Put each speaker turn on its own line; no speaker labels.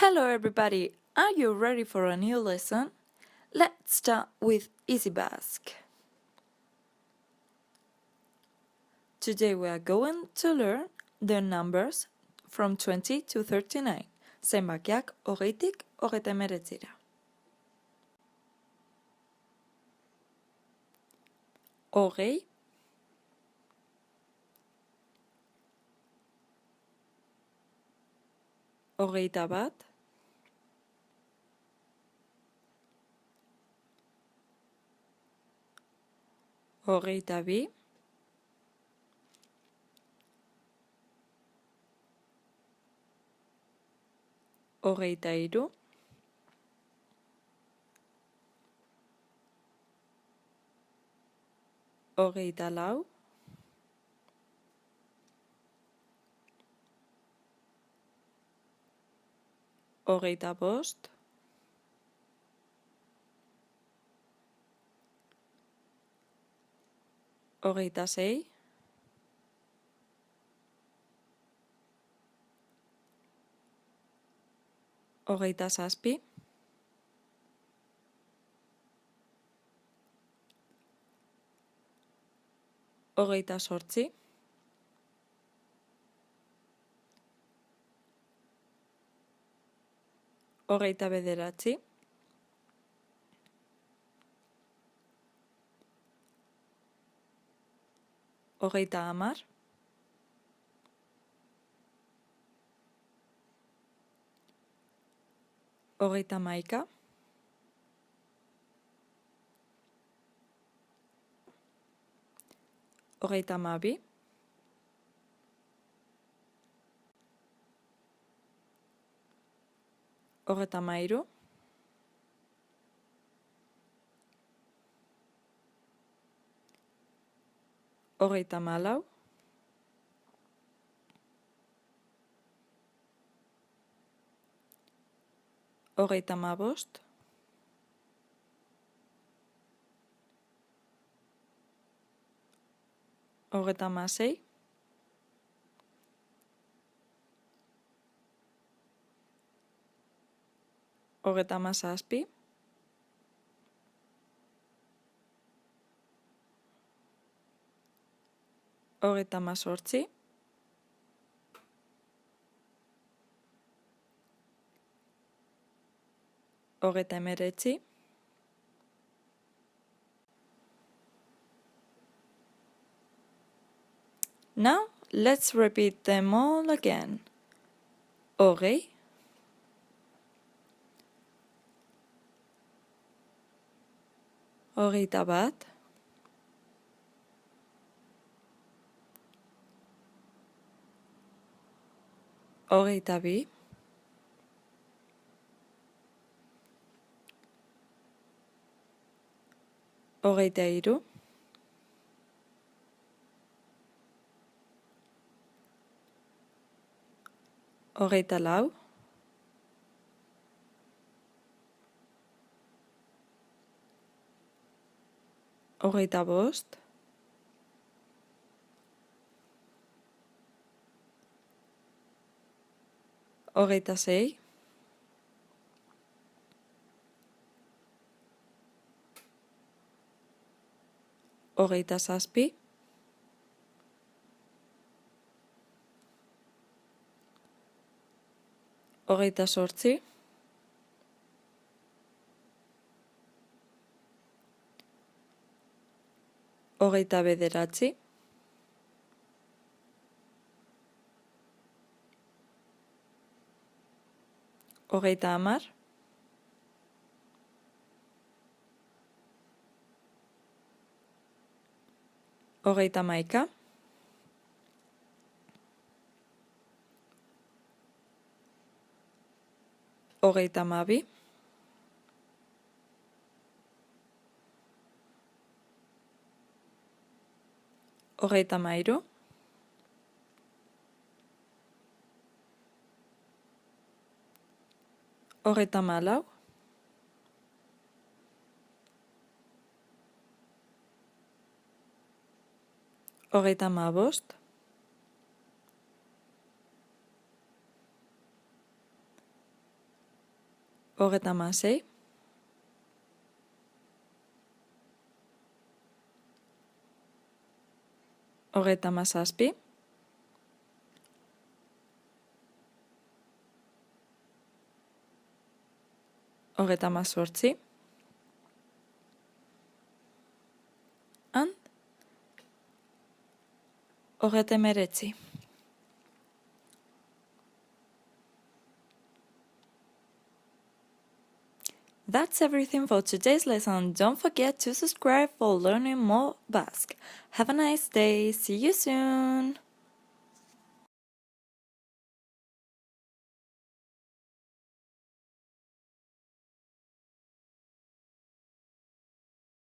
Hello everybody, are you ready for a new lesson? Let's start with EasyBask. Today we are going to learn the numbers from 20 to 39. Zenbakiak 20tik 39ra. Hogei, hogeita bat, hogeita bi, hogeita hiru, hogeita lau, hogeita bost, hogeita sei, hogeita zazpi, hogeita zortzi, hogeita bederatzi, hogeita hamar, hogeita hamaika, hogeita hamabi, hogeita hamairu, hogeita hamalau, hogeita hamabost, hogeita hamasei, hogeita hamazazpi, hogeita hamazortzi, hogeita hemeretzi, Now let's repeat them all again. Hogei, hogeita bat, hogeita bi, hogeita hiru, hogeita lau, hogeita bost, hogeita sei, hogeita zazpi, hogeita zortzi, hogeita bederatzi, hogeita hamar, hogeita hamaika, hogeita hamabi, hogeita hamairu, hogeita hamalau, hogeita hamabost, Hogeita hamasei. Hogeita hamazazpi. Hogeita hamazortzi. And hogeita hemeretzi. That's everything for today's lesson. Don't forget to subscribe for learning more Basque. Have a nice day. See you soon.